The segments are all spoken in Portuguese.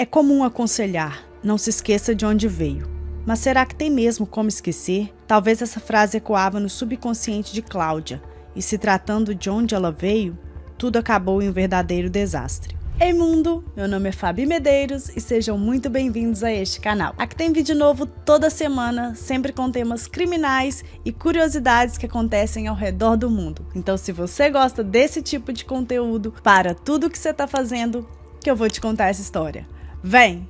É comum aconselhar, não se esqueça de onde veio. Mas será que tem mesmo como esquecer? Talvez essa frase ecoava no subconsciente de Cláudia, e se tratando de onde ela veio, tudo acabou em um verdadeiro desastre. Ei mundo, meu nome é Fabi Medeiros e sejam muito bem-vindos a este canal. Aqui tem vídeo novo toda semana, sempre com temas criminais e curiosidades que acontecem ao redor do mundo. Então se você gosta desse tipo de conteúdo, para tudo que você está fazendo, que eu vou te contar essa história. Vem!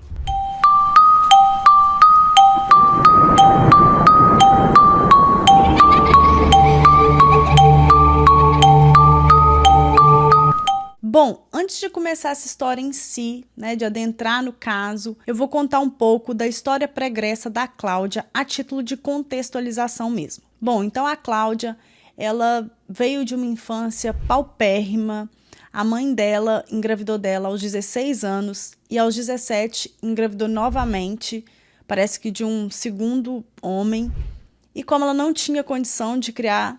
Bom, antes de começar essa história em si, de adentrar no caso, eu vou contar um pouco da história pregressa da Cláudia a título de contextualização mesmo. Bom, então a Cláudia, ela veio de uma infância paupérrima. A mãe dela engravidou dela aos 16 anos e aos 17 engravidou novamente, parece que de um segundo homem. E como ela não tinha condição de criar,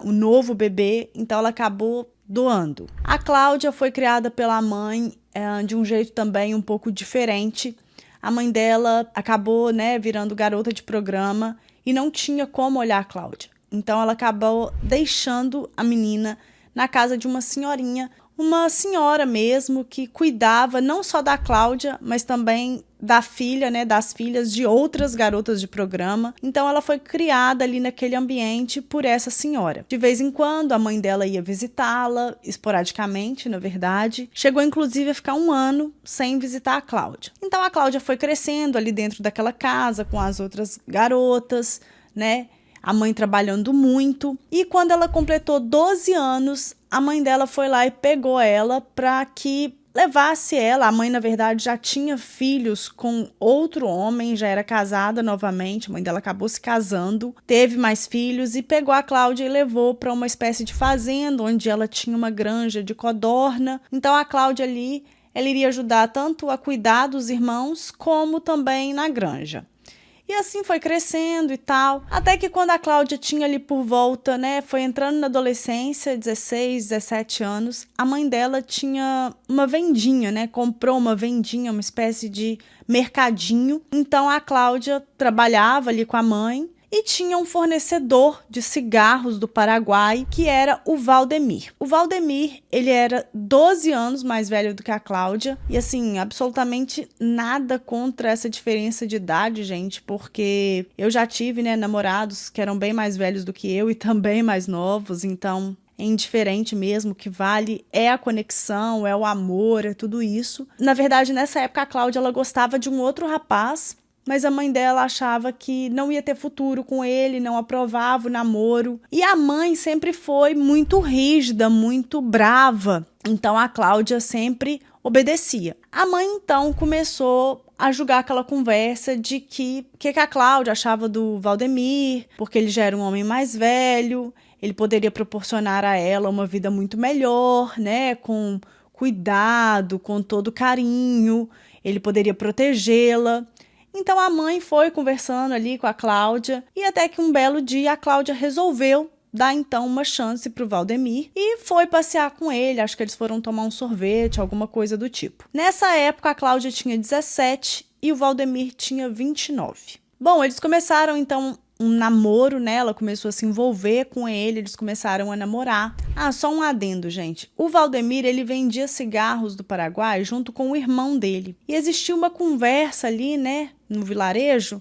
o novo bebê, então ela acabou doando. A Cláudia foi criada pela mãe de um jeito também um pouco diferente. A mãe dela acabou, virando garota de programa e não tinha como olhar a Cláudia. Então ela acabou deixando a menina na casa de uma senhorinha, uma senhora mesmo que cuidava não só da Cláudia, mas também da filha, das filhas de outras garotas de programa. Então ela foi criada ali naquele ambiente por essa senhora. De vez em quando a mãe dela ia visitá-la, esporadicamente, na verdade. Chegou inclusive a ficar 1 ano sem visitar a Cláudia. Então a Cláudia foi crescendo ali dentro daquela casa com as outras garotas, a mãe trabalhando muito. E quando ela completou 12 anos, a mãe dela foi lá e pegou ela para que levasse ela. A mãe, na verdade, já tinha filhos com outro homem, já era casada novamente. A mãe dela acabou se casando, teve mais filhos e pegou a Cláudia e levou para uma espécie de fazenda, onde ela tinha uma granja de codorna. Então a Cláudia ali, ela iria ajudar tanto a cuidar dos irmãos, como também na granja. E assim foi crescendo e tal, até que quando a Cláudia tinha ali por volta, foi entrando na adolescência, 16, 17 anos, a mãe dela tinha uma vendinha, comprou uma vendinha, uma espécie de mercadinho. Então a Cláudia trabalhava ali com a mãe e tinha um fornecedor de cigarros do Paraguai, que era o Valdemir. O Valdemir, ele era 12 anos mais velho do que a Cláudia, e assim, absolutamente nada contra essa diferença de idade, gente, porque eu já tive, namorados que eram bem mais velhos do que eu e também mais novos, então é indiferente mesmo, o que vale é a conexão, é o amor, é tudo isso. Na verdade, nessa época, a Cláudia, ela gostava de um outro rapaz, mas a mãe dela achava que não ia ter futuro com ele, não aprovava o namoro. E a mãe sempre foi muito rígida, muito brava. Então a Cláudia sempre obedecia. A mãe então começou a julgar aquela conversa de que a Cláudia achava do Valdemir, porque ele já era um homem mais velho, ele poderia proporcionar a ela uma vida muito melhor, com cuidado, com todo carinho, ele poderia protegê-la. Então a mãe foi conversando ali com a Cláudia e até que um belo dia a Cláudia resolveu dar então uma chance para o Valdemir e foi passear com ele. Acho que eles foram tomar um sorvete, alguma coisa do tipo. Nessa época a Cláudia tinha 17 e o Valdemir tinha 29. Bom, eles começaram então um namoro, ela começou a se envolver com ele, eles começaram a namorar. Só um adendo, gente. O Valdemir, ele vendia cigarros do Paraguai junto com o irmão dele. E existia uma conversa ali, no vilarejo,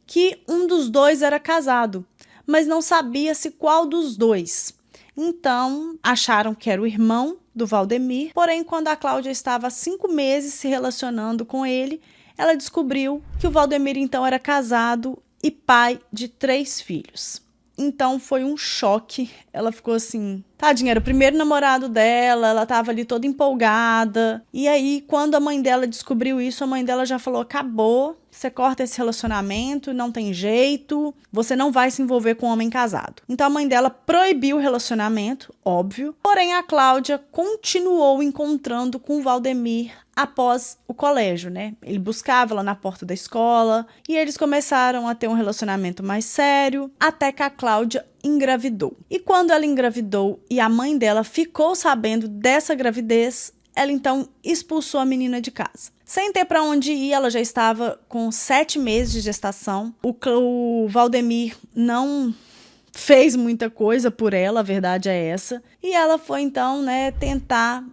que um dos dois era casado, mas não sabia-se qual dos dois. Então, acharam que era o irmão do Valdemir, porém, quando a Cláudia estava há 5 meses se relacionando com ele, ela descobriu que o Valdemir, então, era casado e pai de 3 filhos. Então foi um choque, ela ficou assim, tadinha, era o primeiro namorado dela, ela tava ali toda empolgada. E aí, quando a mãe dela descobriu isso, a mãe dela já falou, acabou, você corta esse relacionamento, não tem jeito, você não vai se envolver com um homem casado. Então a mãe dela proibiu o relacionamento, óbvio, porém a Cláudia continuou encontrando com o Valdemir após o colégio, Ele buscava ela na porta da escola e eles começaram a ter um relacionamento mais sério, até que a Cláudia engravidou. E quando ela engravidou e a mãe dela ficou sabendo dessa gravidez, ela então expulsou a menina de casa. Sem ter para onde ir, ela já estava com 7 meses de gestação. O Valdemir não fez muita coisa por ela, a verdade é essa. E ela foi então, né, tentar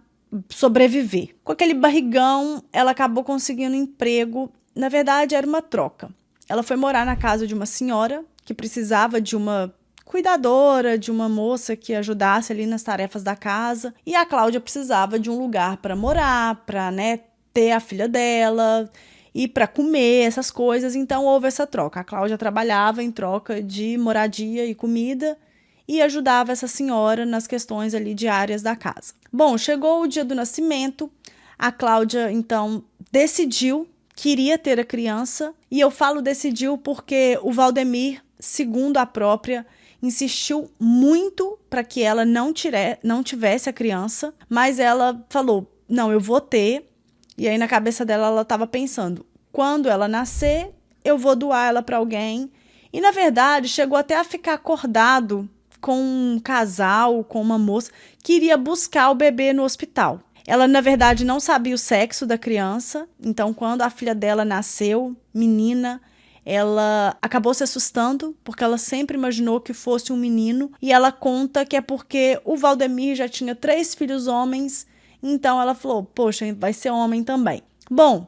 sobreviver. Com aquele barrigão, ela acabou conseguindo um emprego. Na verdade, era uma troca. Ela foi morar na casa de uma senhora que precisava de uma cuidadora, de uma moça que ajudasse ali nas tarefas da casa. E a Cláudia precisava de um lugar para morar, para, né, ter a filha dela e para comer essas coisas. Então houve essa troca. A Cláudia trabalhava em troca de moradia e comida e ajudava essa senhora nas questões ali diárias da casa. Bom, chegou o dia do nascimento. A Cláudia então decidiu que iria ter a criança. E eu falo decidiu porque o Valdemir, segundo a própria, insistiu muito para que ela não tivesse a criança, mas ela falou, não, eu vou ter. E aí na cabeça dela ela estava pensando, quando ela nascer, eu vou doar ela para alguém. E na verdade chegou até a ficar acordado com um casal, com uma moça que iria buscar o bebê no hospital. Ela na verdade não sabia o sexo da criança, então quando a filha dela nasceu, menina, ela acabou se assustando, porque ela sempre imaginou que fosse um menino, e ela conta que é porque o Valdemir já tinha 3 filhos homens, então ela falou, poxa, vai ser homem também. Bom,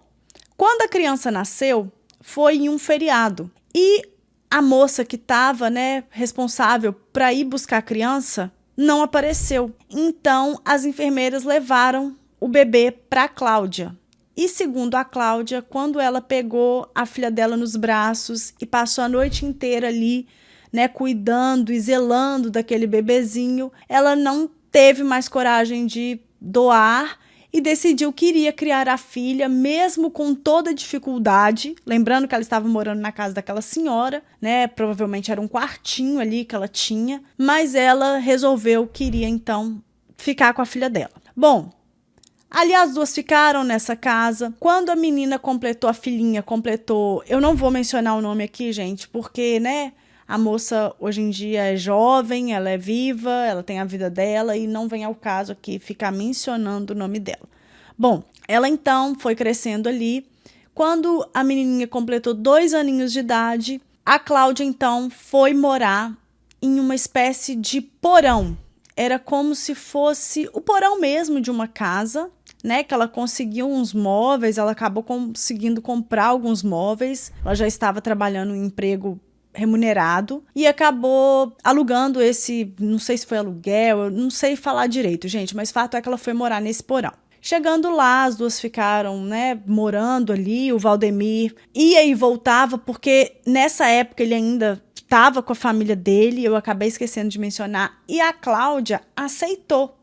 quando a criança nasceu, foi em um feriado, e a moça que estava, né, responsável para ir buscar a criança, não apareceu. Então, as enfermeiras levaram o bebê para a Cláudia. E segundo a Cláudia, quando ela pegou a filha dela nos braços e passou a noite inteira ali, né, cuidando e zelando daquele bebezinho, ela não teve mais coragem de doar e decidiu que iria criar a filha, mesmo com toda a dificuldade. Lembrando que ela estava morando na casa daquela senhora, né? Provavelmente era um quartinho ali que ela tinha, mas ela resolveu que iria então ficar com a filha dela. Bom, ali as duas ficaram nessa casa. Quando a menina completou, a filhinha completou, eu não vou mencionar o nome aqui, gente, porque, né, a moça hoje em dia é jovem, ela é viva, ela tem a vida dela e não vem ao caso aqui ficar mencionando o nome dela. Bom, ela então foi crescendo ali. Quando a menininha completou 2 aninhos de idade, a Cláudia então foi morar em uma espécie de porão. Era como se fosse o porão mesmo de uma casa, né, que ela conseguiu uns móveis, ela acabou conseguindo comprar alguns móveis, ela já estava trabalhando em emprego remunerado e acabou alugando esse, não sei se foi aluguel, eu não sei falar direito, gente, mas fato é que ela foi morar nesse porão. Chegando lá, as duas ficaram, né, morando ali, o Valdemir ia e voltava, porque nessa época ele ainda estava com a família dele, eu acabei esquecendo de mencionar, e a Cláudia aceitou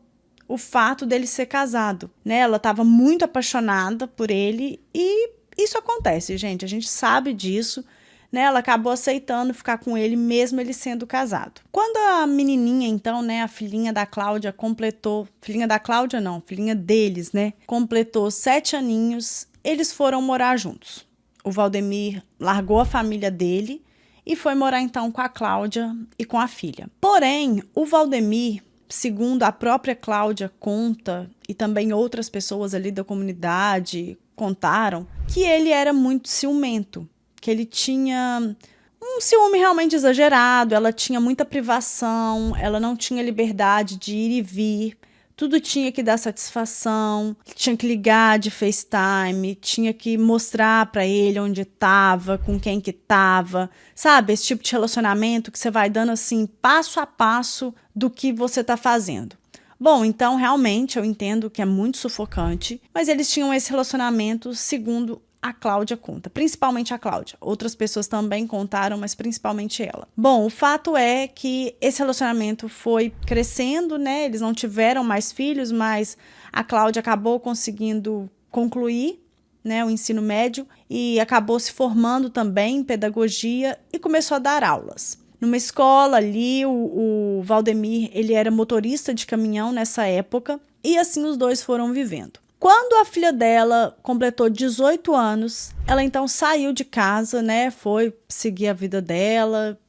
o fato dele ser casado, né? Ela estava muito apaixonada por ele e isso acontece, gente, a gente sabe disso, né? Ela acabou aceitando ficar com ele mesmo ele sendo casado. Quando a menininha, então, né, a filhinha da Cláudia completou, filhinha da Cláudia não, filhinha deles, né, completou 7 aninhos, eles foram morar juntos. O Valdemir largou a família dele e foi morar então com a Cláudia e com a filha. Porém, o Valdemir, segundo a própria Cláudia conta, e também outras pessoas ali da comunidade contaram, que ele era muito ciumento, que ele tinha um ciúme realmente exagerado, ela tinha muita privação, ela não tinha liberdade de ir e vir, tudo tinha que dar satisfação, tinha que ligar de FaceTime, tinha que mostrar para ele onde estava, com quem que estava, sabe? Esse tipo de relacionamento que você vai dando assim, passo a passo do que você está fazendo. Bom, então realmente eu entendo que é muito sufocante, mas eles tinham esse relacionamento segundo a Cláudia conta, principalmente a Cláudia. Outras pessoas também contaram, mas principalmente ela. Bom, o fato é que esse relacionamento foi crescendo, né? Eles não tiveram mais filhos, mas a Cláudia acabou conseguindo concluir, né, o ensino médio e acabou se formando também em pedagogia e começou a dar aulas. Numa escola ali, o Valdemir, ele era motorista de caminhão nessa época e assim os dois foram vivendo. Quando a filha dela completou 18 anos, ela então saiu de casa, né? Foi seguir a vida dela,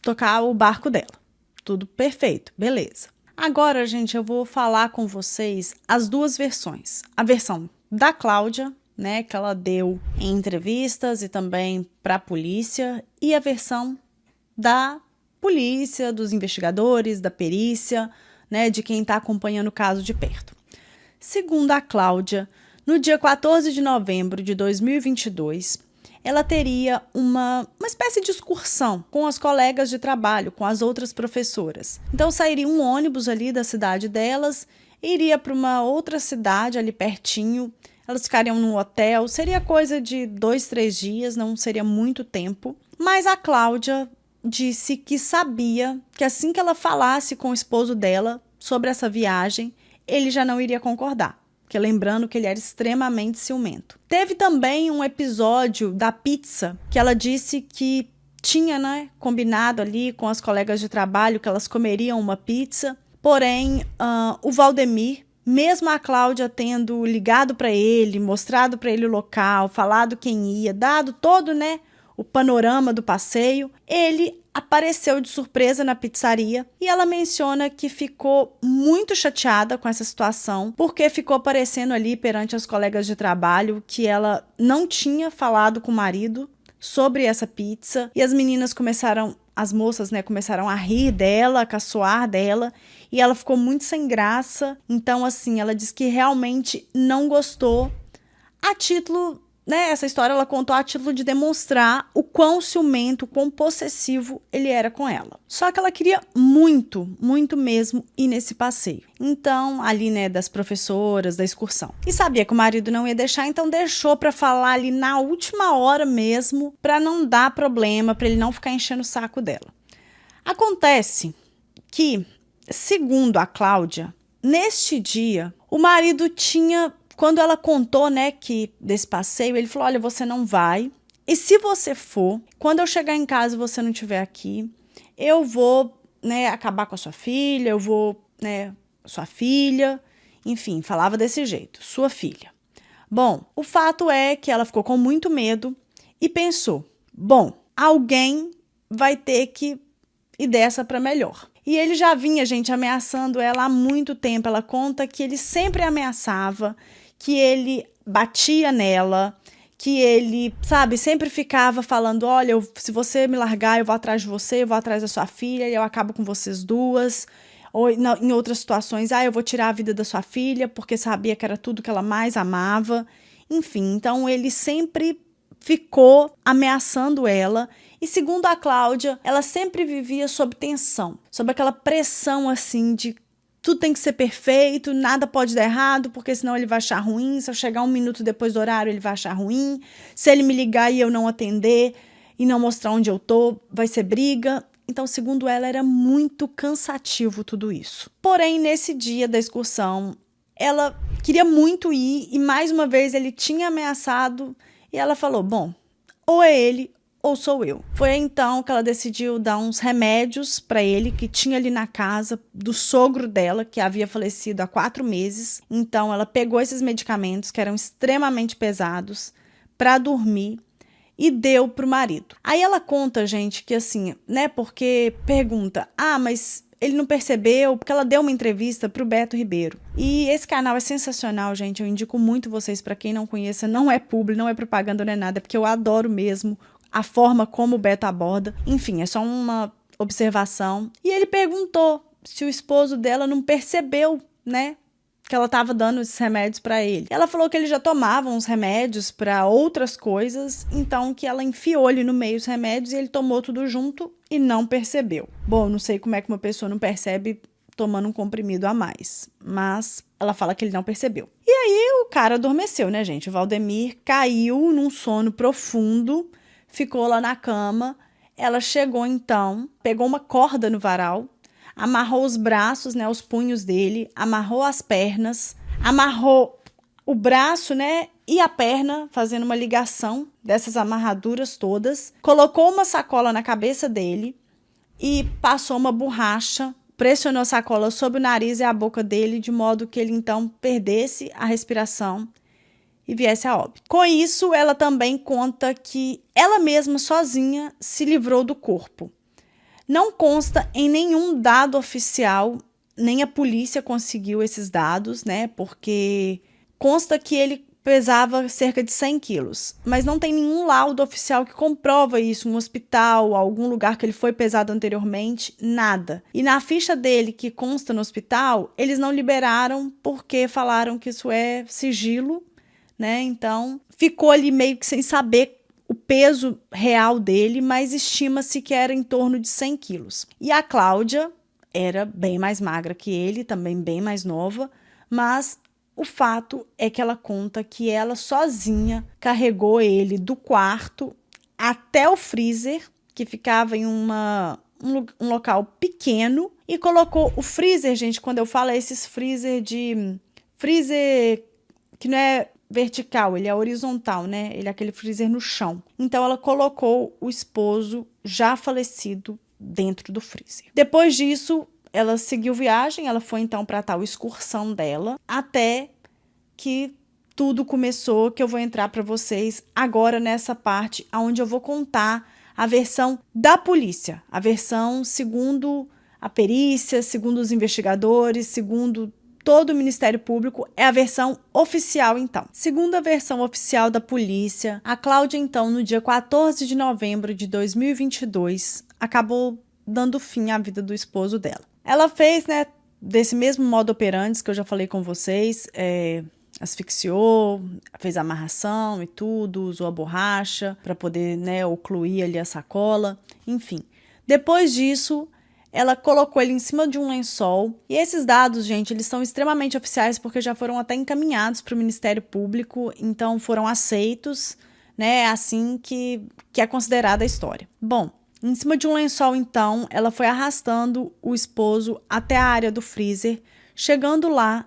tocar o barco dela. Tudo perfeito, beleza. Agora, gente, eu vou falar com vocês as duas versões. A versão da Cláudia, né, que ela deu em entrevistas e também para a polícia, e a versão da polícia, dos investigadores, da perícia, né, de quem está acompanhando o caso de perto. Segundo a Cláudia, no dia 14 de novembro de 2022, ela teria uma espécie de excursão com as colegas de trabalho, com as outras professoras. Então sairia um ônibus ali da cidade delas, iria para uma outra cidade ali pertinho, elas ficariam num hotel, seria coisa de 2, 3 dias, não seria muito tempo. Mas a Cláudia disse que sabia que assim que ela falasse com o esposo dela sobre essa viagem, ele já não iria concordar. Porque lembrando que ele era extremamente ciumento. Teve também um episódio da pizza, que ela disse que tinha, né, combinado ali com as colegas de trabalho que elas comeriam uma pizza. Porém, o Valdemir, mesmo a Cláudia tendo ligado para ele, mostrado para ele o local, falado quem ia, dado todo, né, o panorama do passeio, ele apareceu de surpresa na pizzaria e ela menciona que ficou muito chateada com essa situação, porque ficou aparecendo ali perante as colegas de trabalho que ela não tinha falado com o marido sobre essa pizza, e as meninas as moças, né, começaram a rir dela, a caçoar dela, e ela ficou muito sem graça. Então, assim, ela diz que realmente não gostou, a título, né, essa história ela contou a título de demonstrar o quão ciumento, o quão possessivo ele era com ela. Só que ela queria muito, muito mesmo ir nesse passeio. Então, ali, né, das professoras, da excursão. E sabia que o marido não ia deixar, então deixou pra falar ali na última hora mesmo, pra não dar problema, pra ele não ficar enchendo o saco dela. Acontece que, segundo a Cláudia, neste dia, o marido tinha... Quando ela contou, né, que desse passeio, ele falou, olha, você não vai. E se você for, quando eu chegar em casa e você não estiver aqui, eu vou, né, acabar com a sua filha, eu vou, né, sua filha. Enfim, falava desse jeito, sua filha. Bom, o fato é que ela ficou com muito medo e pensou, bom, alguém vai ter que ir dessa para melhor. E ele já vinha, gente, ameaçando ela há muito tempo. Ela conta que ele sempre ameaçava, que ele batia nela, que ele, sabe, sempre ficava falando, olha, se você me largar, eu vou atrás de você, eu vou atrás da sua filha e eu acabo com vocês duas. Ou em outras situações, eu vou tirar a vida da sua filha porque sabia que era tudo que ela mais amava. Enfim, então ele sempre ficou ameaçando ela. E segundo a Cláudia, ela sempre vivia sob tensão, sob aquela pressão assim de tudo tem que ser perfeito, nada pode dar errado, porque senão ele vai achar ruim. Se eu chegar 1 minuto depois do horário, ele vai achar ruim. Se ele me ligar e eu não atender e não mostrar onde eu tô, vai ser briga. Então, segundo ela, era muito cansativo tudo isso. Porém, nesse dia da excursão, ela queria muito ir e mais uma vez ele tinha ameaçado e ela falou, bom, ou é ele ou sou eu. Foi então que ela decidiu dar uns remédios para ele que tinha ali na casa do sogro dela, que havia falecido há 4 meses. Então ela pegou esses medicamentos que eram extremamente pesados para dormir e deu pro marido. Aí ela conta, gente, que assim, né, porque pergunta, mas ele não percebeu, porque ela deu uma entrevista pro Beto Ribeiro. E esse canal é sensacional, gente, eu indico muito vocês, para quem não conheça, não é publi, não é propaganda, não é nada, é porque eu adoro mesmo a forma como o Beto aborda. Enfim, é só uma observação. E ele perguntou se o esposo dela não percebeu, né, que ela estava dando esses remédios para ele. Ela falou que ele já tomava uns remédios para outras coisas, então que ela enfiou ali no meio os remédios e ele tomou tudo junto e não percebeu. Bom, não sei como é que uma pessoa não percebe tomando um comprimido a mais, mas ela fala que ele não percebeu. E aí o cara adormeceu, né, gente? O Valdemir caiu num sono profundo, ficou lá na cama. Ela chegou então, pegou uma corda no varal, amarrou os braços, né, os punhos dele, amarrou as pernas, amarrou o braço, né, e a perna, fazendo uma ligação dessas amarraduras todas, colocou uma sacola na cabeça dele e passou uma borracha, pressionou a sacola sobre o nariz e a boca dele, de modo que ele então perdesse a respiração e viesse a óbito. Com isso, ela também conta que ela mesma, sozinha, se livrou do corpo. Não consta em nenhum dado oficial nem a polícia conseguiu esses dados, né? Porque consta que ele pesava cerca de 100 quilos, mas não tem nenhum laudo oficial que comprova isso, um hospital, algum lugar que ele foi pesado anteriormente, nada. E na ficha dele, que consta no hospital, eles não liberaram porque falaram que isso é sigilo, né? Então, ficou ali meio que sem saber o peso real dele, mas estima-se que era em torno de 100 quilos. E a Cláudia era bem mais magra que ele, também bem mais nova, mas o fato é que ela conta que ela sozinha carregou ele do quarto até o freezer, que ficava em um local pequeno, e colocou o freezer, gente, quando eu falo esses freezer que não é vertical, ele é horizontal, né? Ele é aquele freezer no chão. Então ela colocou o esposo já falecido dentro do freezer. Depois disso, ela seguiu viagem, ela foi então para a tal excursão dela, até que tudo começou, que eu vou entrar para vocês agora nessa parte onde eu vou contar a versão da polícia, a versão segundo a perícia, segundo os investigadores, segundo todo o Ministério Público, é a versão oficial então. Segundo a versão oficial da polícia, a Cláudia então, no dia 14 de novembro de 2022, acabou dando fim à vida do esposo dela. Ela fez, né, desse mesmo modo operandi que eu já falei com vocês, asfixiou, fez a amarração e tudo, usou a borracha para poder, né, ocluir ali a sacola, enfim. Depois disso, ela colocou ele em cima de um lençol, e esses dados, gente, eles são extremamente oficiais porque já foram até encaminhados para o Ministério Público, então foram aceitos, né, assim que é considerada a história. Bom, em cima de um lençol, então, ela foi arrastando o esposo até a área do freezer. Chegando lá,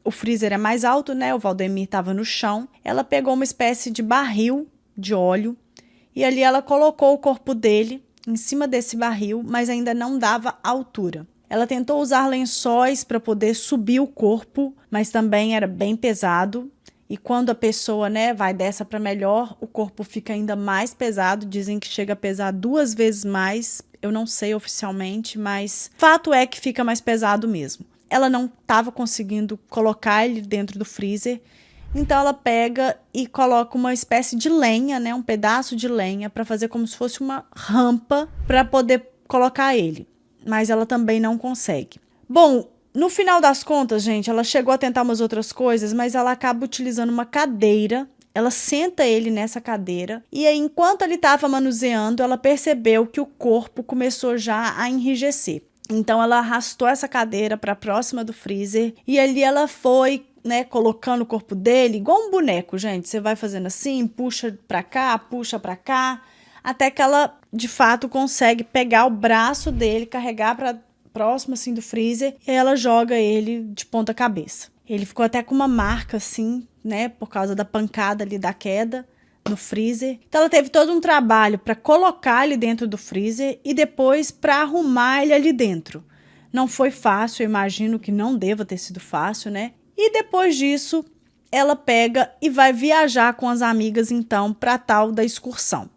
o freezer é mais alto, né? O Valdemir estava no chão. Ela pegou uma espécie de barril de óleo e ali ela colocou o corpo dele em cima desse barril, mas ainda não dava altura. Ela tentou usar lençóis para poder subir o corpo, mas também era bem pesado. E quando a pessoa, né, vai dessa para melhor, o corpo fica ainda mais pesado. Dizem que chega a pesar 2 vezes mais. Eu não sei oficialmente, mas fato é que fica mais pesado mesmo. Ela não estava conseguindo colocar ele dentro do freezer. Então ela pega e coloca uma espécie de lenha, né, um pedaço de lenha, para fazer como se fosse uma rampa para poder colocar ele. Mas ela também não consegue. Bom, no final das contas, gente, ela chegou a tentar umas outras coisas, mas ela acaba utilizando uma cadeira. Ela senta ele nessa cadeira e aí, enquanto ele estava manuseando, ela percebeu que o corpo começou já a enrijecer. Então ela arrastou essa cadeira para próxima do freezer e ali ela foi, né, colocando o corpo dele igual um boneco, gente. Você vai fazendo assim, puxa para cá, até que ela de fato consegue pegar o braço dele, carregar para próximo assim do freezer, e aí ela joga ele de ponta cabeça. Ele ficou até com uma marca assim, né, por causa da pancada ali da queda no freezer. Então ela teve todo um trabalho para colocar ele dentro do freezer e depois para arrumar ele ali dentro. Não foi fácil, eu imagino que não deva ter sido fácil, né? E depois disso, ela pega e vai viajar com as amigas então para tal da excursão.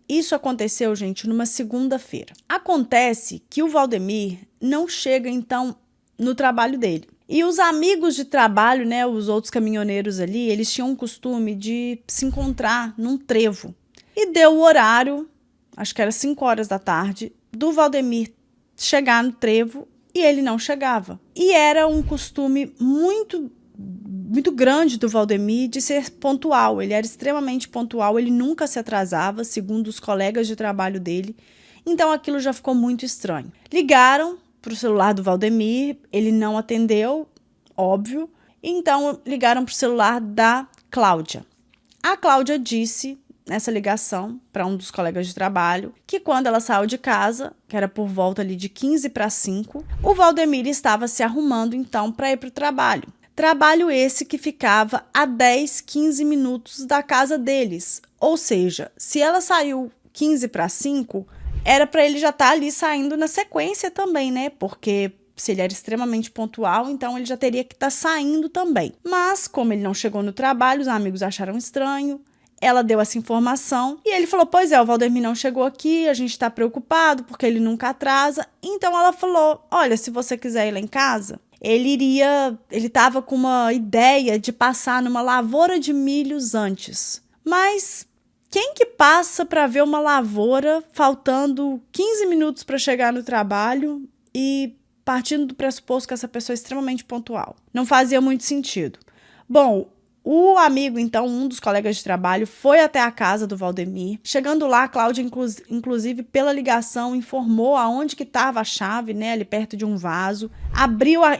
Isso aconteceu, gente, numa segunda-feira. Acontece que o Valdemir não chega, então, no trabalho dele. E os amigos de trabalho, né, os outros caminhoneiros ali, eles tinham o costume de se encontrar num trevo. E deu o horário, acho que era 5 horas da tarde, do Valdemir chegar no trevo e ele não chegava. E era um costume muito grande do Valdemir de ser pontual. Ele era extremamente pontual, ele nunca se atrasava, segundo os colegas de trabalho dele. Então aquilo já ficou muito estranho. Ligaram para o celular do Valdemir, ele não atendeu, óbvio. Então ligaram para o celular da Cláudia. A Cláudia disse nessa ligação para um dos colegas de trabalho que quando ela saiu de casa, que era por volta ali de 4:45, o Valdemir estava se arrumando então para ir para o trabalho. Trabalho esse que ficava a 10, 15 minutos da casa deles. Ou seja, se ela saiu 4:45, era para ele já estar ali saindo na sequência também, né? Porque se ele era extremamente pontual, então ele já teria que estar saindo também. Mas, como ele não chegou no trabalho, os amigos acharam estranho. ela deu essa informação e ele falou, pois é, o Valdemir não chegou aqui, a gente tá preocupado porque ele nunca atrasa. Então ela falou, olha, se você quiser ir lá em casa, ele tava com uma ideia de passar numa lavoura de milhos antes. Mas quem que passa para ver uma lavoura faltando 15 minutos para chegar no trabalho e partindo do pressuposto que essa pessoa é extremamente pontual? Não fazia muito sentido. Bom, o amigo, então, um dos colegas de trabalho, foi até a casa do Valdemir. Chegando lá, a Cláudia, inclusive, pela ligação, informou aonde que estava a chave, né, ali perto de um vaso.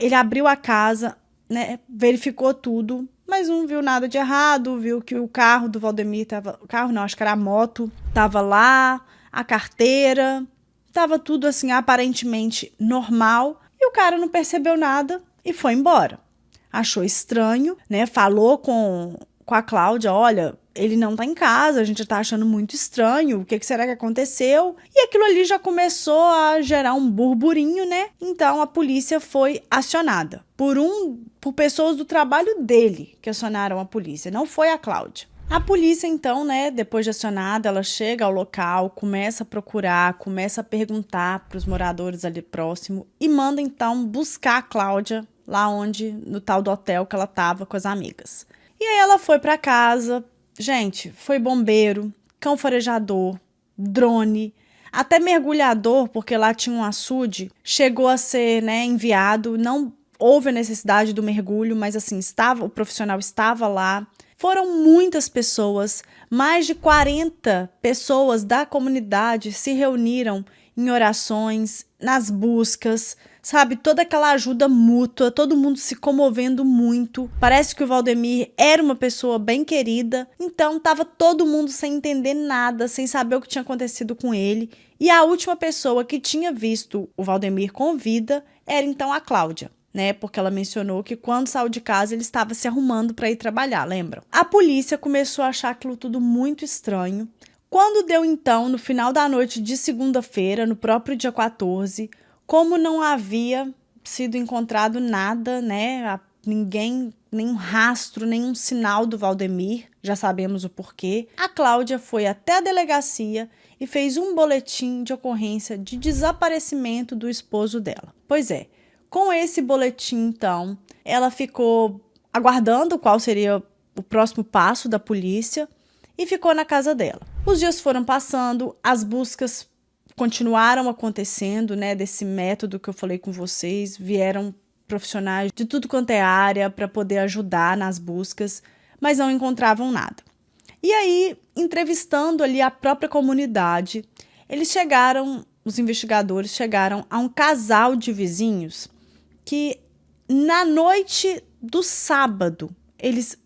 Ele abriu a casa, né, verificou tudo, mas não viu nada de errado, viu que o carro do Valdemir estava... O carro não, acho que era a moto, estava lá, a carteira, estava tudo, assim, aparentemente normal. E o cara não percebeu nada e foi embora. Achou estranho, né? Falou com a Cláudia, olha, ele não tá em casa, a gente tá achando muito estranho, o que será que aconteceu? E aquilo ali já começou a gerar um burburinho, né? Então a polícia foi acionada por pessoas do trabalho dele que acionaram a polícia, não foi a Cláudia. A polícia, então, né, depois de acionada, ela chega ao local, começa a procurar, começa a perguntar para os moradores ali próximo e manda, então, buscar a Cláudia lá no tal do hotel que ela tava com as amigas. E aí ela foi para casa, gente, foi bombeiro, cão farejador, drone, até mergulhador, porque lá tinha um açude, chegou a ser, né, enviado, não houve a necessidade do mergulho, mas assim, o profissional estava lá. Foram muitas pessoas, mais de 40 pessoas da comunidade se reuniram em orações, nas buscas, sabe? Toda aquela ajuda mútua, todo mundo se comovendo muito. Parece que o Valdemir era uma pessoa bem querida, então estava todo mundo sem entender nada, sem saber o que tinha acontecido com ele. E a última pessoa que tinha visto o Valdemir com vida era então a Cláudia, né? Porque ela mencionou que quando saiu de casa ele estava se arrumando para ir trabalhar, lembram? A polícia começou a achar aquilo tudo muito estranho. Quando deu então, no final da noite de segunda-feira, no próprio dia 14, como não havia sido encontrado nada, né? Ninguém, nenhum rastro, nenhum sinal do Valdemir, já sabemos o porquê, a Cláudia foi até a delegacia e fez um boletim de ocorrência de desaparecimento do esposo dela. Pois é, com esse boletim, então, ela ficou aguardando qual seria o próximo passo da polícia e ficou na casa dela. Os dias foram passando, as buscas continuaram acontecendo, né, desse método que eu falei com vocês, vieram profissionais de tudo quanto é área para poder ajudar nas buscas, mas não encontravam nada. E aí, entrevistando ali a própria comunidade, os investigadores chegaram a um casal de vizinhos que na noite do sábado,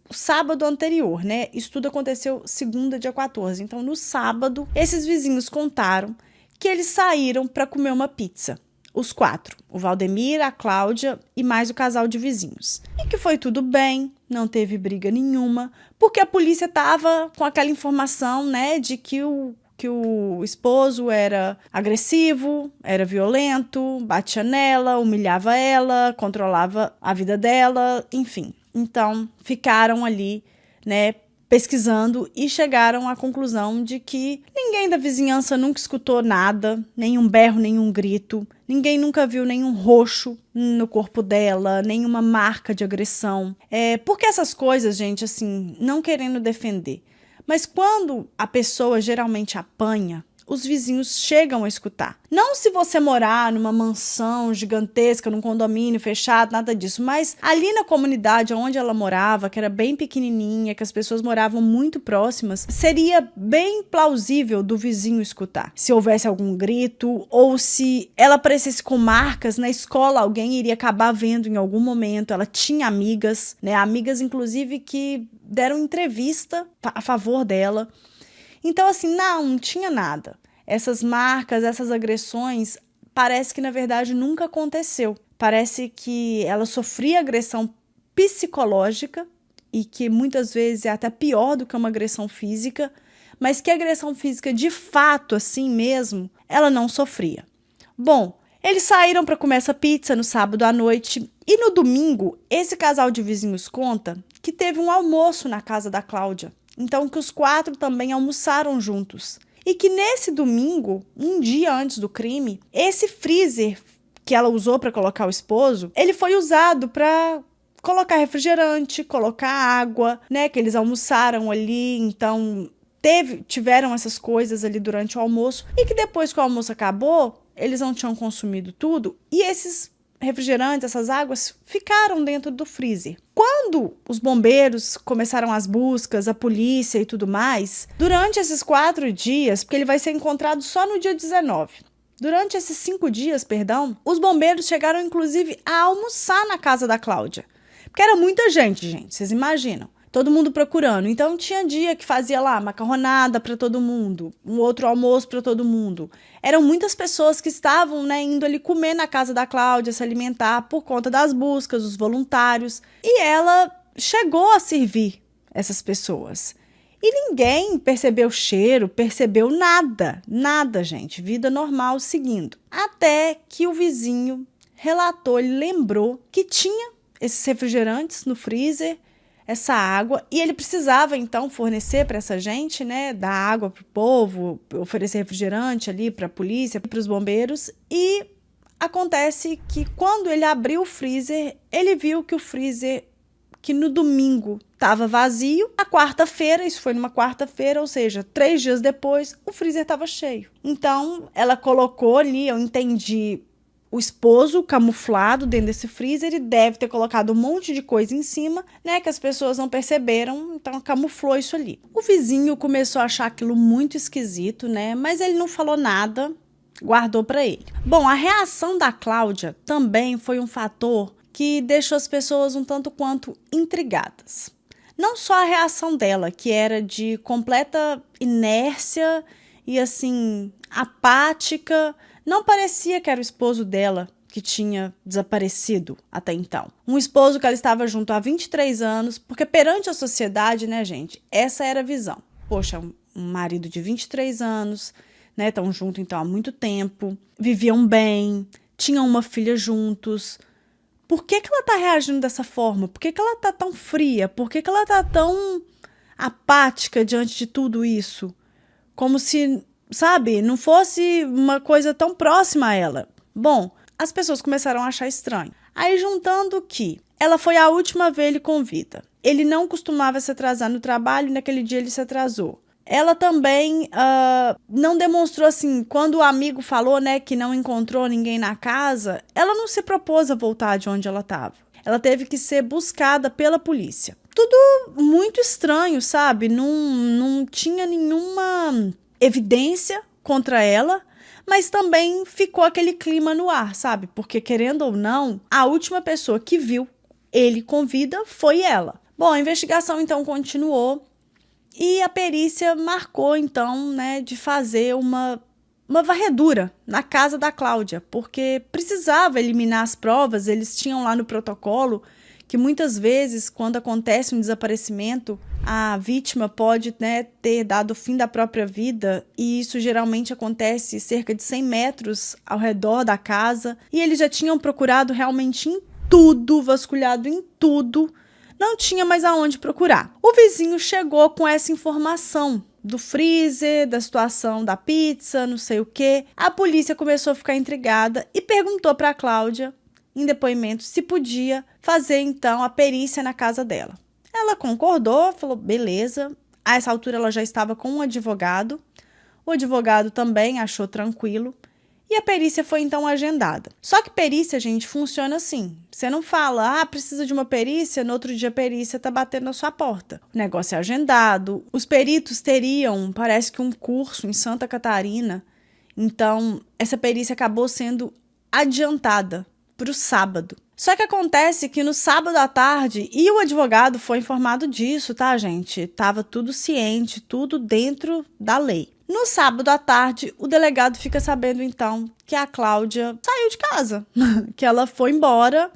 o sábado anterior, né? Isso tudo aconteceu segunda, dia 14. Então, no sábado, esses vizinhos contaram que eles saíram para comer uma pizza. Os 4, o Valdemir, a Cláudia e mais o casal de vizinhos. E que foi tudo bem, não teve briga nenhuma, porque a polícia estava com aquela informação, né, de que o esposo era agressivo, era violento, batia nela, humilhava ela, controlava a vida dela, enfim. Então, ficaram ali, né, pesquisando e chegaram à conclusão de que ninguém da vizinhança nunca escutou nada, nenhum berro, nenhum grito, ninguém nunca viu nenhum roxo no corpo dela, nenhuma marca de agressão. Porque essas coisas, gente, assim, não querendo defender, mas quando a pessoa geralmente apanha, os vizinhos chegam a escutar. Não se você morar numa mansão gigantesca, num condomínio fechado, nada disso, mas ali na comunidade onde ela morava, que era bem pequenininha, que as pessoas moravam muito próximas, seria bem plausível do vizinho escutar. Se houvesse algum grito ou se ela aparecesse com marcas na escola, alguém iria acabar vendo em algum momento. Ela tinha amigas, né? Amigas inclusive que deram entrevista a favor dela. Então, assim, não tinha nada. Essas marcas, essas agressões, parece que, na verdade, nunca aconteceu. Parece que ela sofria agressão psicológica e que muitas vezes é até pior do que uma agressão física, mas que a agressão física, de fato, assim mesmo, ela não sofria. Bom, eles saíram para comer essa pizza no sábado à noite e no domingo, esse casal de vizinhos conta que teve um almoço na casa da Cláudia, então que os 4 também almoçaram juntos. E que nesse domingo, um dia antes do crime, esse freezer que ela usou para colocar o esposo, ele foi usado para colocar refrigerante, colocar água, né? Que eles almoçaram ali, então tiveram essas coisas ali durante o almoço. E que depois que o almoço acabou, eles não tinham consumido tudo. E esses refrigerantes, essas águas, ficaram dentro do freezer. Quando os bombeiros começaram as buscas, a polícia e tudo mais, durante esses 4 dias, porque ele vai ser encontrado só no dia 19, durante esses 5 dias, os bombeiros chegaram inclusive a almoçar na casa da Cláudia. Porque era muita gente, vocês imaginam. Todo mundo procurando. Então tinha dia que fazia lá macarronada para todo mundo, um outro almoço para todo mundo. Eram muitas pessoas que estavam, né, indo ali comer na casa da Cláudia, se alimentar por conta das buscas, os voluntários. E ela chegou a servir essas pessoas. E ninguém percebeu cheiro, percebeu nada, gente. Vida normal seguindo. Até que o vizinho relatou, ele lembrou que tinha esses refrigerantes no freezer, essa água, e ele precisava então fornecer para essa gente, né, dar água para o povo, oferecer refrigerante ali para a polícia, para os bombeiros. E acontece que quando ele abriu o freezer, ele viu que o freezer, que no domingo estava vazio, na quarta-feira, isso foi numa quarta-feira, ou seja, 3 dias depois, o freezer estava cheio. Então ela colocou ali, eu entendi, o esposo camuflado dentro desse freezer, ele deve ter colocado um monte de coisa em cima, né, que as pessoas não perceberam, então camuflou isso ali. O vizinho começou a achar aquilo muito esquisito, né, mas ele não falou nada, guardou para ele. Bom, a reação da Cláudia também foi um fator que deixou as pessoas um tanto quanto intrigadas. Não só a reação dela, que era de completa inércia e assim, apática. Não parecia que era o esposo dela que tinha desaparecido até então. Um esposo que ela estava junto há 23 anos, porque perante a sociedade, né, gente, essa era a visão. Poxa, um marido de 23 anos, né, estão juntos então há muito tempo, viviam bem, tinham uma filha juntos. Por que ela tá reagindo dessa forma? Por que ela tá tão fria? Por que ela tá tão apática diante de tudo isso? Como se, sabe, não fosse uma coisa tão próxima a ela. Bom, as pessoas começaram a achar estranho. Aí, juntando que ela foi a última ver ele com vida. Ele não costumava se atrasar no trabalho e naquele dia ele se atrasou. Ela também não demonstrou assim, quando o amigo falou, né, que não encontrou ninguém na casa, ela não se propôs a voltar de onde ela estava. Ela teve que ser buscada pela polícia. Tudo muito estranho, sabe? Não tinha nenhuma evidência contra ela, mas também ficou aquele clima no ar, sabe? Porque, querendo ou não, a última pessoa que viu ele com vida foi ela. Bom, a investigação então continuou. E a perícia marcou, então, né, de fazer uma varredura na casa da Cláudia, porque precisava eliminar as provas. Eles tinham lá no protocolo que muitas vezes, quando acontece um desaparecimento, a vítima pode, né, ter dado o fim da própria vida, e isso geralmente acontece cerca de 100 metros ao redor da casa. E eles já tinham procurado realmente em tudo, vasculhado em tudo, não tinha mais aonde procurar. O vizinho chegou com essa informação do freezer, da situação da pizza, não sei o quê. A polícia começou a ficar intrigada e perguntou para a Cláudia, em depoimento, se podia fazer então a perícia na casa dela. Ela concordou, falou beleza. A essa altura ela já estava com um advogado. O advogado também achou tranquilo. E a perícia foi então agendada. Só que perícia, gente, funciona assim. Você não fala, precisa de uma perícia, no outro dia a perícia tá batendo na sua porta. O negócio é agendado. Os peritos teriam, parece que um curso em Santa Catarina. Então, essa perícia acabou sendo adiantada para o sábado. Só que acontece que no sábado à tarde, e o advogado foi informado disso, tá, gente? Tava tudo ciente, tudo dentro da lei. No sábado à tarde, o delegado fica sabendo, então, que a Cláudia saiu de casa, que ela foi embora.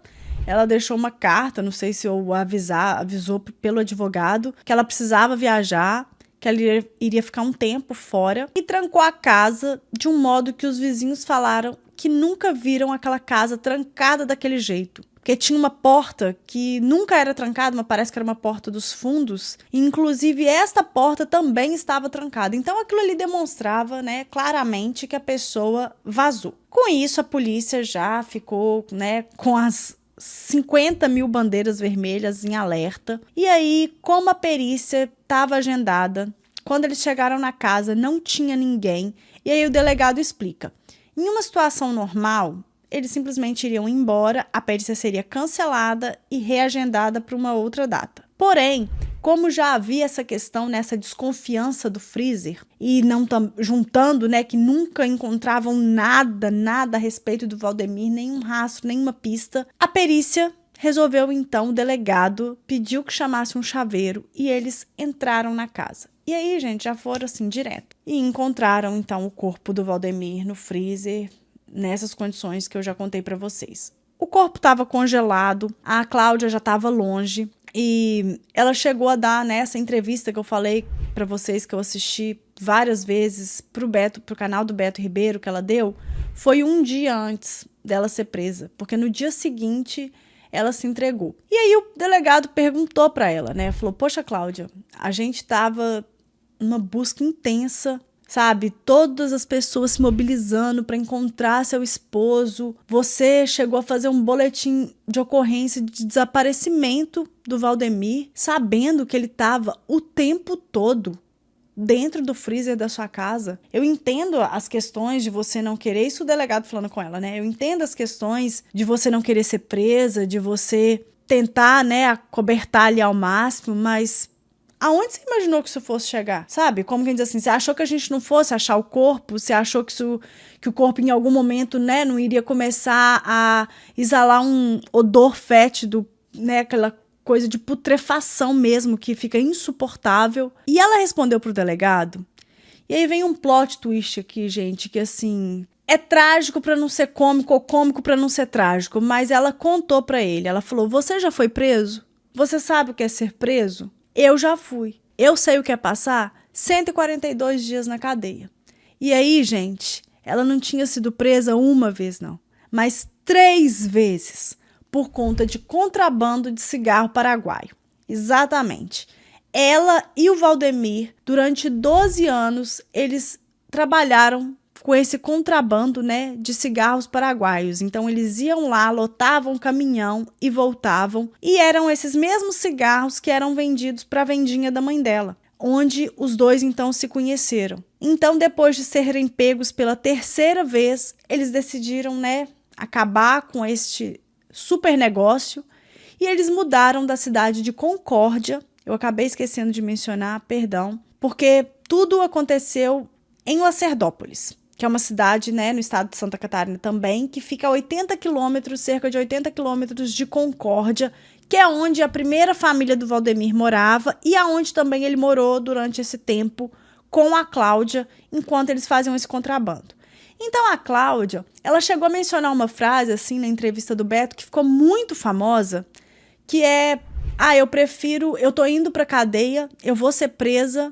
Ela deixou uma carta, não sei se eu avisou pelo advogado, que ela precisava viajar, que ela iria ficar um tempo fora, e trancou a casa de um modo que os vizinhos falaram que nunca viram aquela casa trancada daquele jeito. porque tinha uma porta que nunca era trancada, mas parece que era uma porta dos fundos, e inclusive esta porta também estava trancada. Então aquilo ali demonstrava, né, claramente que a pessoa vazou. Com isso, a polícia já ficou, né, com as 50 mil bandeiras vermelhas em alerta. E aí, como a perícia estava agendada, quando eles chegaram na casa, não tinha ninguém. E aí o delegado explica. Em uma situação normal, eles simplesmente iriam embora, a perícia seria cancelada e reagendada para uma outra data. Porém, como já havia essa questão, nessa desconfiança do freezer, e não juntando, né, que nunca encontravam nada a respeito do Valdemir, nenhum rastro, nenhuma pista, a perícia resolveu então, o delegado pediu que chamasse um chaveiro e eles entraram na casa. E aí, gente, já foram assim direto. E encontraram então o corpo do Valdemir no freezer, nessas condições que eu já contei para vocês. O corpo estava congelado, a Cláudia já estava longe e ela chegou a dar nessa entrevista que eu falei para vocês, que eu assisti várias vezes pro canal do Beto Ribeiro, que ela deu, foi um dia antes dela ser presa, porque no dia seguinte ela se entregou. E aí o delegado perguntou para ela, né? Falou, poxa, Cláudia, a gente estava numa busca intensa, sabe? Todas as pessoas se mobilizando para encontrar seu esposo. Você chegou a fazer um boletim de ocorrência de desaparecimento do Valdemir, sabendo que ele estava o tempo todo dentro do freezer da sua casa. Eu entendo as questões de você não querer, isso o delegado falando com ela, né? Eu entendo as questões de você não querer ser presa, de você tentar, né, acobertar ali ao máximo, mas aonde você imaginou que isso fosse chegar? Sabe? Como quem diz assim, você achou que a gente não fosse achar o corpo? Você achou que o corpo em algum momento, né, não iria começar a exalar um odor fétido, né, aquela coisa de putrefação mesmo, que fica insuportável. E ela respondeu pro delegado, e aí vem um plot twist aqui, gente, que assim, é trágico pra não ser cômico ou cômico pra não ser trágico, mas ela contou pra ele, ela falou, você já foi preso? Você sabe o que é ser preso? Eu já fui. Eu sei o que é passar 142 dias na cadeia. E aí, gente, ela não tinha sido presa uma vez, não, mas 3 vezes, por conta de contrabando de cigarro paraguaio. Exatamente. Ela e o Valdemir, durante 12 anos, eles trabalharam com esse contrabando, né, de cigarros paraguaios. Então, eles iam lá, lotavam o caminhão e voltavam. E eram esses mesmos cigarros que eram vendidos para a vendinha da mãe dela, onde os dois, então, se conheceram. Então, depois de serem pegos pela 3ª vez, eles decidiram, né, acabar com este super negócio, e eles mudaram da cidade de Concórdia. Eu acabei esquecendo de mencionar, perdão, porque tudo aconteceu em Lacerdópolis, que é uma cidade, né, no estado de Santa Catarina também, que fica a 80 quilômetros, cerca de 80 quilômetros de Concórdia, que é onde a primeira família do Valdemir morava e aonde também ele morou durante esse tempo com a Cláudia, enquanto eles faziam esse contrabando. Então a Cláudia, ela chegou a mencionar uma frase assim na entrevista do Beto que ficou muito famosa, que é, eu tô indo pra cadeia, eu vou ser presa,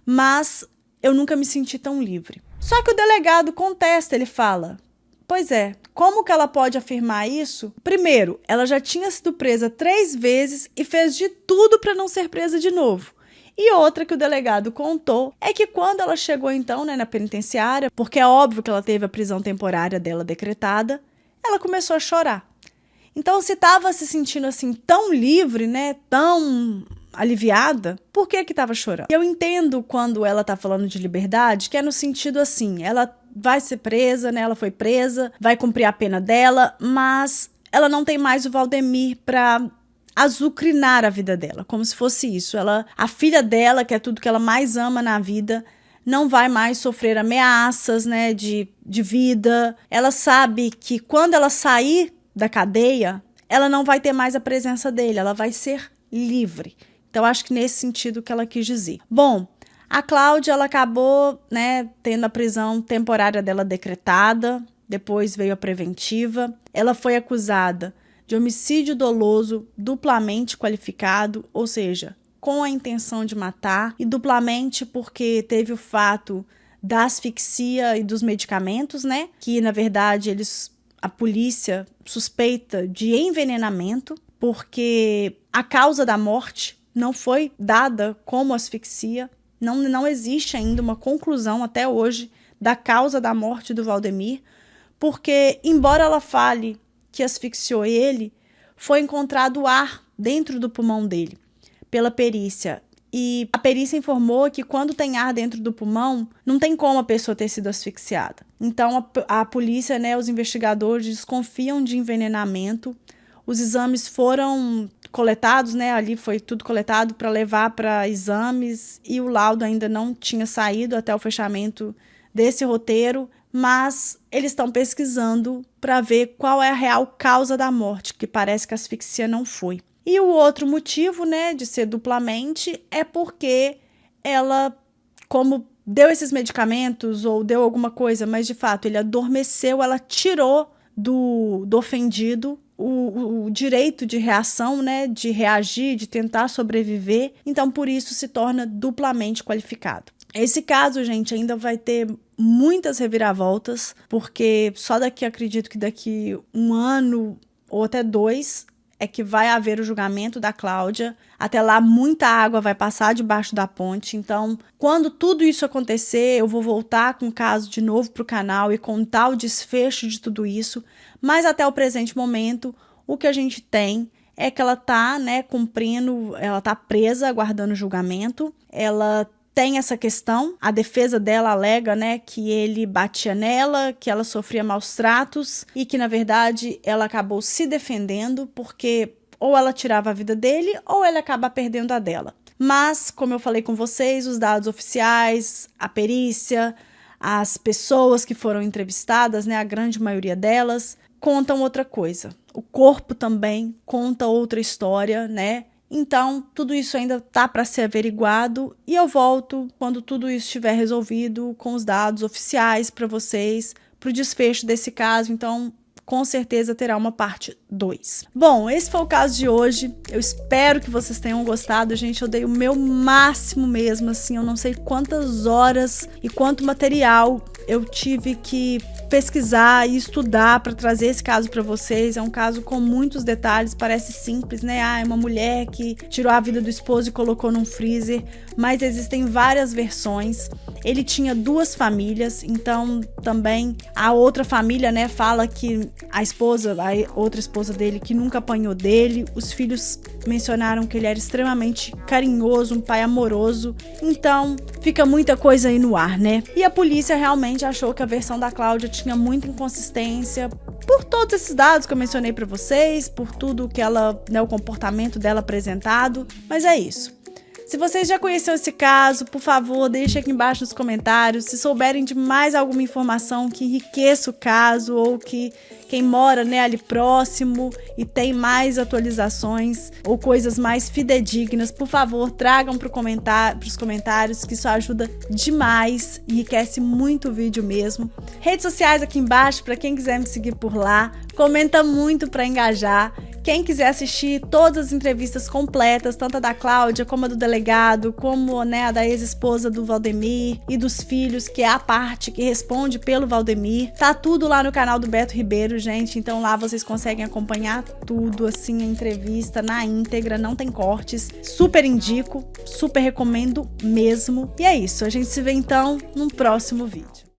mas eu nunca me senti tão livre. Só que o delegado contesta, ele fala, pois é, como que ela pode afirmar isso? Primeiro, ela já tinha sido presa 3 vezes e fez de tudo para não ser presa de novo. E outra que o delegado contou é que quando ela chegou então, né, na penitenciária, porque é óbvio que ela teve a prisão temporária dela decretada, ela começou a chorar. Então, se estava se sentindo assim tão livre, né, tão aliviada, por que estava chorando? Eu entendo quando ela está falando de liberdade, que é no sentido assim, ela vai ser presa, né, ela foi presa, vai cumprir a pena dela, mas ela não tem mais o Valdemir para azucrinar a vida dela, como se fosse isso. A filha dela, que é tudo que ela mais ama na vida, não vai mais sofrer ameaças, né, de vida. Ela sabe que quando ela sair da cadeia, ela não vai ter mais a presença dele, ela vai ser livre. Então, acho que nesse sentido que ela quis dizer. Bom, a Cláudia, ela acabou, né, tendo a prisão temporária dela decretada, depois veio a preventiva. Ela foi acusada de homicídio doloso duplamente qualificado, ou seja, com a intenção de matar, e duplamente porque teve o fato da asfixia e dos medicamentos, né? Que, na verdade, eles a polícia suspeita de envenenamento, porque a causa da morte não foi dada como asfixia. Não existe ainda uma conclusão até hoje da causa da morte do Valdemir, porque, embora ela fale que asfixiou ele, foi encontrado ar dentro do pulmão dele, pela perícia. E a perícia informou que quando tem ar dentro do pulmão, não tem como a pessoa ter sido asfixiada. Então, a polícia, né, os investigadores desconfiam de envenenamento. Os exames foram coletados, né? Ali foi tudo coletado para levar para exames e o laudo ainda não tinha saído até o fechamento desse roteiro, mas eles estão pesquisando para ver qual é a real causa da morte, que parece que a asfixia não foi. E o outro motivo, né, de ser duplamente é porque ela, como deu esses medicamentos ou deu alguma coisa, mas de fato ele adormeceu, ela tirou do ofendido o direito de reação, né, de reagir, de tentar sobreviver, então por isso se torna duplamente qualificado. Esse caso, gente, ainda vai ter muitas reviravoltas, porque só acredito que daqui 1 ano ou até 2 é que vai haver o julgamento da Cláudia. Até lá, muita água vai passar debaixo da ponte. Então, quando tudo isso acontecer, eu vou voltar com o caso de novo para o canal e contar o desfecho de tudo isso. Mas até o presente momento, o que a gente tem é que ela tá, né, cumprindo, ela tá presa, aguardando o julgamento. Ela tem essa questão, a defesa dela alega, né, que ele batia nela, que ela sofria maus tratos e que, na verdade, ela acabou se defendendo porque ou ela tirava a vida dele ou ele acaba perdendo a dela. Mas, como eu falei com vocês, os dados oficiais, a perícia, as pessoas que foram entrevistadas, né, a grande maioria delas, contam outra coisa. O corpo também conta outra história, né? Então, tudo isso ainda tá para ser averiguado e eu volto quando tudo isso estiver resolvido com os dados oficiais para vocês, para o desfecho desse caso. Então, com certeza terá uma parte 2. Bom, esse foi o caso de hoje. Eu espero que vocês tenham gostado, gente. Eu dei o meu máximo mesmo, assim, eu não sei quantas horas e quanto material eu tive que pesquisar e estudar para trazer esse caso para vocês. É um caso com muitos detalhes, parece simples, né? É uma mulher que tirou a vida do esposo e colocou num freezer, mas existem várias versões. Ele tinha 2 famílias, então também a outra família, né, fala que a outra esposa dele, que nunca apanhou dele. Os filhos mencionaram que ele era extremamente carinhoso, um pai amoroso. Então, fica muita coisa aí no ar, né? E a polícia realmente achou que a versão da Cláudia tinha muita inconsistência por todos esses dados que eu mencionei para vocês, por tudo que ela, né, o comportamento dela apresentado. Mas é isso. Se vocês já conheceram esse caso, por favor, deixem aqui embaixo nos comentários. Se souberem de mais alguma informação que enriqueça o caso ou que quem mora, né, ali próximo e tem mais atualizações ou coisas mais fidedignas, por favor, tragam para os comentários, que isso ajuda demais, enriquece muito o vídeo mesmo. Redes sociais aqui embaixo para quem quiser me seguir por lá. Comenta muito para engajar. Quem quiser assistir todas as entrevistas completas, tanto a da Cláudia, como a do delegado, como, né, a da ex-esposa do Valdemir e dos filhos, que é a parte que responde pelo Valdemir, tá tudo lá no canal do Beto Ribeiro, gente. Então lá vocês conseguem acompanhar tudo, assim, a entrevista na íntegra, não tem cortes. Super indico, super recomendo mesmo. E é isso, a gente se vê então num próximo vídeo.